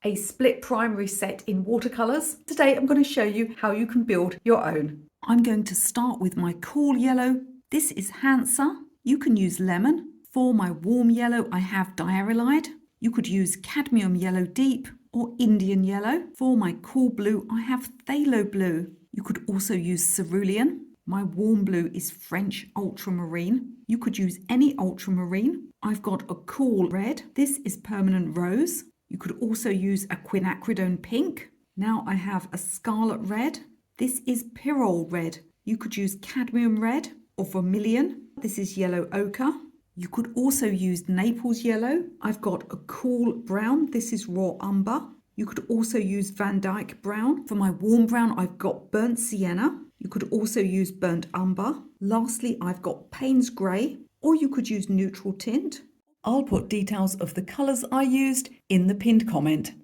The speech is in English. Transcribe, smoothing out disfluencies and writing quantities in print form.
a split primary set in watercolors. Today I'm going to show you how you can build your own. I'm going to start with my cool yellow. This is Hansa. You can use lemon. For my warm yellow I have diarylide. You could use cadmium yellow deep or Indian yellow. For my cool blue I have phthalo blue. You could also use cerulean. My warm blue is French ultramarine. You could use any ultramarine. I've got a cool red. This is permanent rose. You could also use a quinacridone pink. Now I have a scarlet red. This is pyrrole red. You could use cadmium red or vermilion. This is yellow ochre. You could also use Naples yellow. I've got a cool brown. This is raw umber. You could also use Van Dyke brown. For my warm brown, I've got burnt sienna. You could also use burnt umber. Lastly, I've got Payne's grey, or you could use neutral tint. I'll put details of the colours I used in the pinned comment.